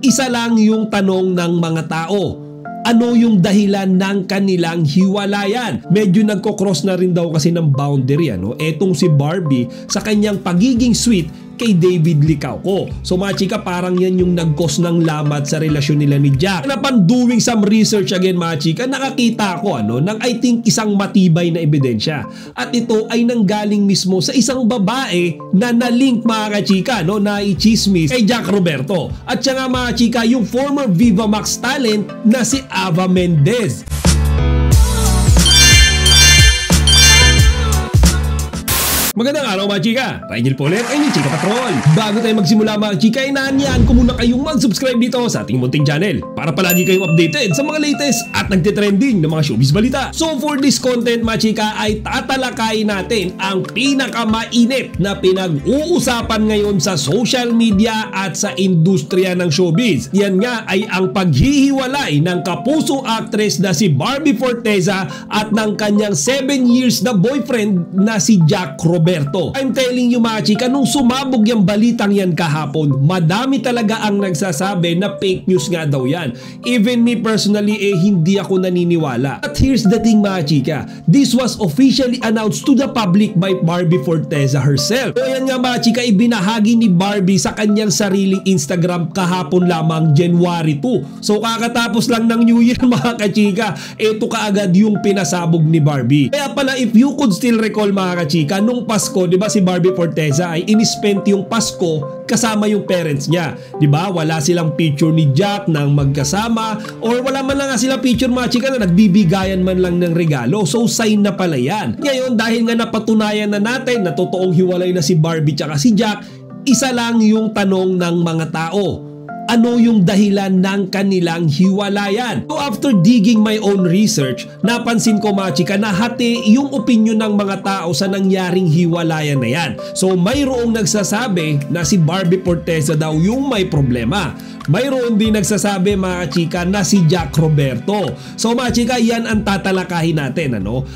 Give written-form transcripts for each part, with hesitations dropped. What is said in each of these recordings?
Isa lang yung tanong ng mga tao. Ano yung dahilan ng kanilang hiwalayan? Medyo nagko-cross na rin daw kasi ng boundary etong si Barbie sa kanyang pagiging sweet kay David Licauco. So mga chika, parang yan yung nag-cause ng lamat sa relasyon nila ni Jack. Upon doing some research again mga chika, nakakita ako ng I think isang matibay na ebidensya. At ito ay nanggaling mismo sa isang babae na na-link mga chika, na i-chismis kay Jack Roberto. At siya nga mga chika, yung former Viva Max talent na si Ava Mendez. Magandang araw mga chika, Rigel po ulit, ang Chika Patrol. Bago tayo magsimula mga chika, inaanyahan ko muna kayong mag-subscribe dito sa ating munting channel para palagi kayong updated sa mga latest at nagtitrending na mga showbiz balita. So for this content mga chika ay tatalakayin natin ang pinakamainit na pinag-uusapan ngayon sa social media at sa industriya ng showbiz. Yan nga ay ang paghihiwalay ng kapuso actress na si Barbie Forteza at ng kanyang 7 years na boyfriend na si Jack Roberto. I'm telling you mga chika, nung sumabog yung balitang yan kahapon, madami talaga ang nagsasabi na fake news nga daw yan. Even me personally, hindi ako naniniwala. But here's the thing mga chika, this was officially announced to the public by Barbie Forteza herself. So yan nga mga chika, ibinahagi ni Barbie sa kanyang sariling Instagram kahapon lamang, January 2. So kakatapos lang ng New Year mga kachika, ito kaagad yung pinasabog ni Barbie. Kaya pala if you could still recall mga kachika, nung Pasko, 'di ba si Barbie Forteza ay inispent yung Pasko kasama yung parents niya. 'Di ba? Wala silang picture ni Jack nang magkasama or wala man lang nga silang picture mga chika na nagbibigayan man lang ng regalo. So sign na pala 'yan. Ngayon dahil nga napatunayan na natin na totoong hiwalay na si Barbie tsaka si Jack, isa lang yung tanong ng mga tao. Ano yung dahilan ng kanilang hiwalayan? So after digging my own research, napansin ko mga chika na hati yung opinion ng mga tao sa nangyaring hiwalayan na yan. So mayroong nagsasabi na si Barbie Forteza daw yung may problema. Mayroon din nagsasabi mga chika na si Jack Roberto. So mga chika, yan ang tatalakahin natin. Ano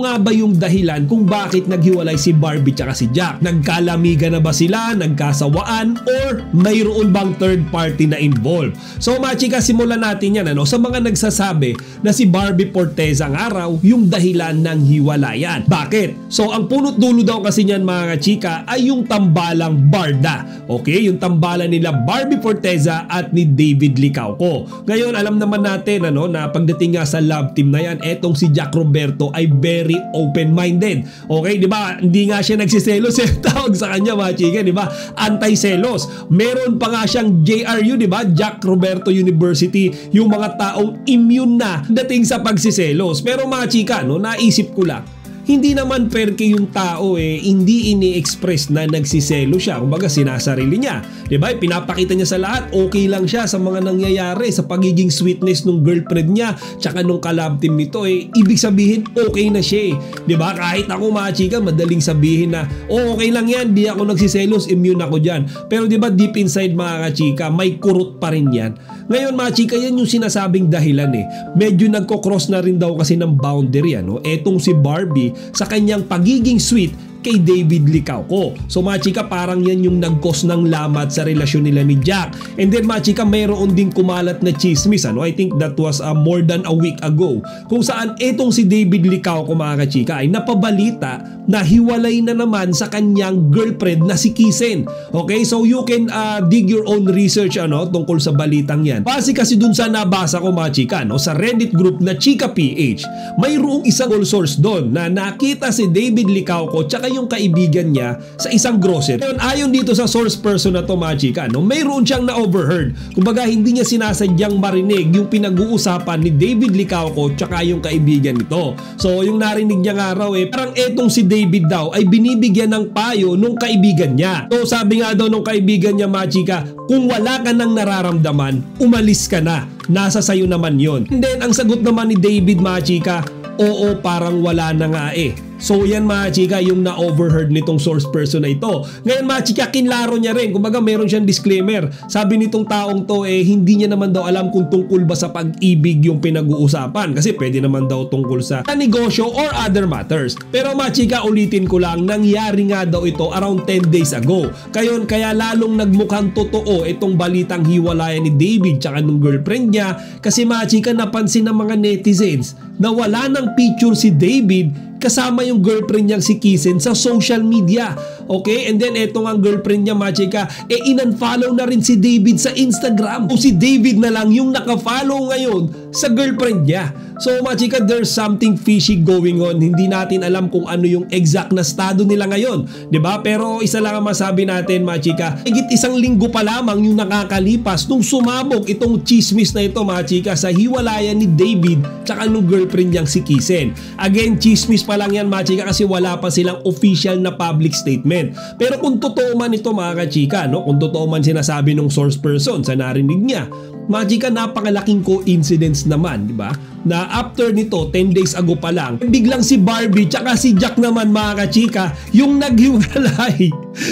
nga ba yung dahilan kung bakit naghiwalay si Barbie tsaka si Jack? Nagkalamigan na ba sila? Nagkasawaan? Or mayroon bang third party na involved? So mga chika, simulan natin yan sa mga nagsasabi na si Barbie Forteza ang araw yung dahilan ng hiwalayan. Bakit? So ang punot dulo daw kasi niyan mga chika ay yung tambalang barda. Okay? Yung tambalan nila Barbie Forteza at ni David Licauco. Ngayon alam naman natin na pagdating nga sa love team na yan, etong si Jack Roberto ay very open-minded. Okay, 'di ba? Hindi nga siya nagsiselos tawag sa kanya mga chika, 'di ba? Anti-selos. Meron pa nga siyang JRU, 'di ba? Jack Roberto University, yung mga taong immune na dating sa pagsiselos. Pero mga chika, naisip ko lang, hindi naman perke yung tao hindi ini-express na nagsiselo siya. Kumbaga sinasarili niya. 'Di ba? Pinapakita niya sa lahat, okay lang siya sa mga nangyayari, sa pagiging sweetness ng girlfriend niya, tsaka nung kalab team nito ibig sabihin okay na siya 'Di ba? Kahit ako mga chika, madaling sabihin na okay lang yan, di ako nagsiselos, immune ako diyan. Pero 'di ba deep inside mga chika, may kurot pa rin yan. Ngayon mga chika, yan yung sinasabing dahilan Medyo nagko-cross na rin daw kasi ng boundary etong si Barbie sa kanyang pagiging sweet kay David Licauco. So mga chika, parang yan yung nag-cause ng lamat sa relasyon nila ni Jack. And then mga chika, mayroon din kumalat na chismis. I think that was more than a week ago, kung saan etong si David Licauco mga chika ay napabalita na hiwalay na naman sa kanyang girlfriend na si Kisen. Okay, so you can dig your own research tungkol sa balitang yan. Base kasi dun sa nabasa ko mga chika, sa Reddit group na Chika PH, mayroong isang all source doon na nakita si David Licauco tsaka yung kaibigan niya sa isang grocery. Ayon dito sa source person na to mga chika, mayroon siyang na-overheard. Kumbaga hindi niya sinasadyang marinig yung pinag-uusapan ni David Licauco tsaka yung kaibigan nito. So yung narinig niya nga raw parang etong si David daw ay binibigyan ng payo nung kaibigan niya. So sabi nga daw nung kaibigan niya mga chika, kung wala ka nang nararamdaman, umalis ka na. Nasa sayo naman yon. And then ang sagot naman ni David mga chika, oo, parang wala na nga So yan mga chika yung na-overheard nitong source person na ito. Ngayon mga chika, kinlaro niya rin. Kumbaga meron siyang disclaimer. Sabi nitong taong to hindi niya naman daw alam kung tungkol ba sa pag-ibig yung pinag-uusapan. Kasi pwede naman daw tungkol sa negosyo or other matters. Pero mga chika, ulitin ko lang, nangyari nga daw ito around 10 days ago. Kaya lalong nagmukhang totoo itong balitang hiwalayan ni David tsaka nung girlfriend niya. Kasi mga chika, napansin ng mga netizens na wala ng picture si David kasama yung girlfriend niyang si Kisen sa social media. Okay? And then eto nga girlfriend niya, mga chika, in-unfollow na rin si David sa Instagram. O si David na lang yung naka-follow ngayon sa girlfriend niya. So mga chika, there's something fishy going on. Hindi natin alam kung ano yung exact na estado nila ngayon, 'di ba? Pero isa lang ang masabi natin, mga chika, higit isang linggo pa lamang yung nakakalipas nung sumabog itong chismis na ito, mga chika, sa hiwalayan ni David tsaka nung girlfriend niyang si Kisen. Again, chismis pa lang yan, mga chika, kasi wala pa silang official na public statement. Pero kung totoo man ito, mga chika, no? Kung totoo man sinasabi ng source person sa narinig niya, mga chika, napakalaking coincidence naman, di ba? Na after nito, 10 days ago pa lang, biglang si Barbie tsaka si Jack naman, mga chika, yung naghiwalay.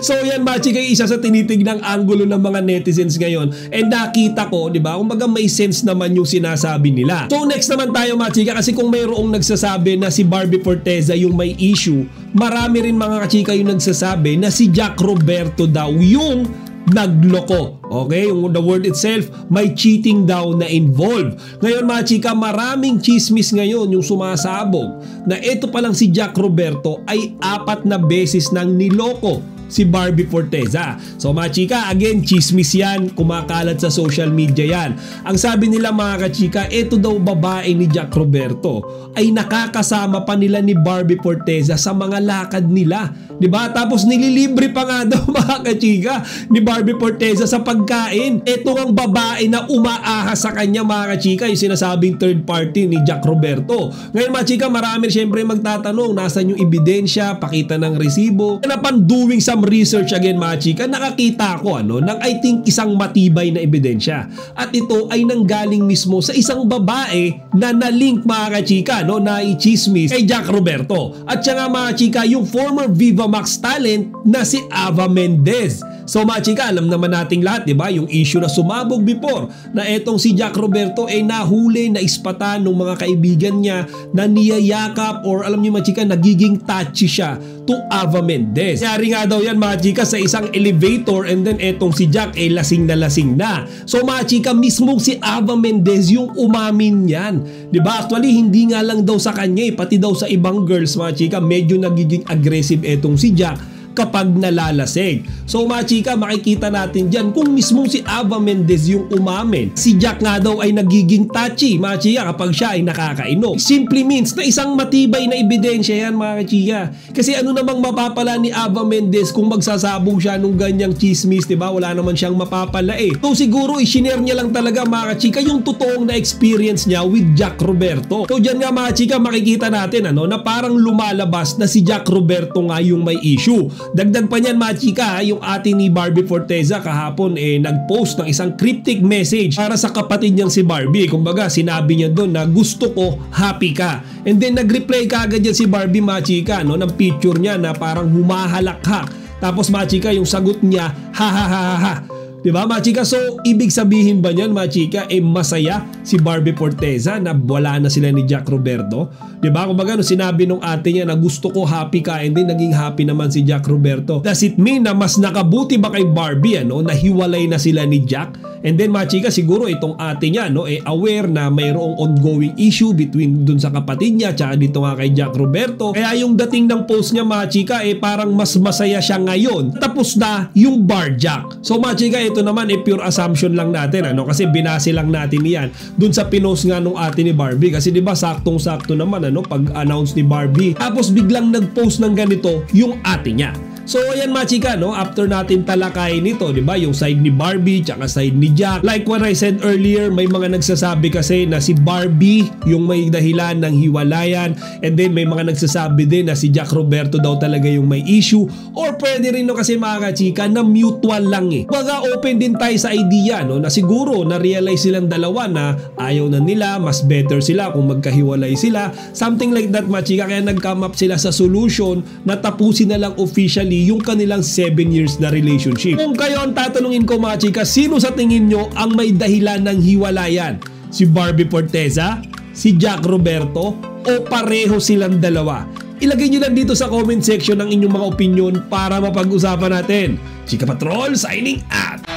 So yan, mga chika, isa sa tinitignang anggulo ng mga netizens ngayon. And nakita ko, di ba, kumbaga may sense naman yung sinasabi nila. So next naman tayo, mga chika, kasi kung mayroong nagsasabi na si Barbie Forteza yung may issue, marami rin mga chika yung nagsasabi na si Jack Roberto daw yung nagloko. Okay? Yung the word itself, may cheating daw na involved. Ngayon, mga chika, maraming chismis ngayon yung sumasabog na ito palang si Jack Roberto ay 4 na beses nang niloko si Barbie Forteza. So mga chika, again, chismis yan, kumakalat sa social media yan. Ang sabi nila, mga kachika, ito daw babae ni Jack Roberto ay nakakasama pa nila ni Barbie Forteza sa mga lakad nila. Diba? Tapos nililibre pa nga daw, mga kachika, ni Barbie Forteza sa pagkain. Ito ang babae na umaahas sa kanya, mga kachika, yung sinasabing third party ni Jack Roberto. Ngayon, mga chika, marami siyempre magtatanong, nasan yung ebidensya, pakita ng resibo. And upon doing some research again, mga chika, nakakita ako ng I think isang matibay na ebidensya. At ito ay nanggaling mismo sa isang babae na na-link, mga kachika, na i-chismis kay Jack Roberto. At siya nga, mga chika, yung former Viva Max talent na si Ava Mendez. So mga chika, alam naman nating lahat, diba? Yung issue na sumabog before na etong si Jack Roberto ay nahuli na ispatan ng mga kaibigan niya na niyayakap or alam niyo, mga chika, nagiging touchy siya to Ava Mendez. Yari nga daw yan, mga chika, sa isang elevator, and then etong si Jack ay lasing na lasing na. So mga chika, mismo si Ava Mendez yung umamin yan, diba? Actually, hindi nga lang daw sa kanya, pati daw sa ibang girls, mga chika, medyo nagiging aggressive etong si Jack kapag nalalasing. So mga chika, makikita natin dyan kung mismo si Ava Mendez yung umamin. Si Jack nga daw ay nagiging touchy, mga chika, kapag siya ay nakakainom. Simply means na isang matibay na ebidensya yan, mga chika. Kasi ano namang mapapala ni Ava Mendez kung magsasabog siya nung ganyang chismis, diba? Wala naman siyang mapapala eh. So siguro i-share niya lang talaga, mga chika, yung totoong na experience niya with Jack Roberto. So dyan nga, mga chika, makikita natin na parang lumalabas na si Jack Roberto nga yung may issue. Dagdag pa niyan, mga chika, yung ate ni Barbie Forteza kahapon nag-post ng isang cryptic message para sa kapatid niyang si Barbie. Kumbaga, sinabi niya doon na gusto ko, happy ka. And then nag-reply kaagad yan si Barbie, mga chika, ng picture niya na parang humahalakhak. Tapos, mga chika, yung sagot niya, ha ha ha ha ha. Diba, mga chika? So, ibig sabihin ba niyan, mga chika, masaya si Barbie Forteza na wala na sila ni Jack Roberto? Diba? Kumbaga, sinabi nung ate niya na gusto ko, happy ka, and then naging happy naman si Jack Roberto. Does it mean na mas nakabuti ba kay Barbie, na hiwalay na sila ni Jack? And then, mga chika, siguro itong ate niya, aware na mayroong ongoing issue between dun sa kapatid niya tsaka dito nga kay Jack Roberto. Kaya yung dating ng post niya, mga chika, parang mas masaya siya ngayon. Tapos na yung bar Jack. So, mga chika, ito naman pure assumption lang natin, kasi binase lang natin yan dun sa pinost nga nung ate ni Barbie. Kasi diba, saktong-sakto naman, pag-announce ni Barbie. Tapos biglang nag-post ng ganito yung ate niya. So ayan mga chika, no, after natin talakayin ito, di ba, yung side ni Barbie tsaka side ni Jack. Like what I said earlier, may mga nagsasabi kasi na si Barbie yung may dahilan ng hiwalayan, and then may mga nagsasabi din na si Jack Roberto daw talaga yung may issue, or pwede rin no kasi mga kachika na mutual lang eh. Baga open din tayo sa idea, no, na siguro na-realize silang dalawa na ayaw na nila, mas better sila kung magkahiwalay sila, something like that mga chika, kaya nag-come up sila sa solution na tapusin na lang officially yung kanilang 7 years na relationship. Kung kayo ang tatanungin ko mga chika, sino sa tingin nyo ang may dahilan ng hiwalayan? Si Barbie Forteza? Si Jack Roberto? O pareho silang dalawa? Ilagay nyo lang dito sa comment section ang inyong mga opinion para mapag-usapan natin. Chika Patrol signing out!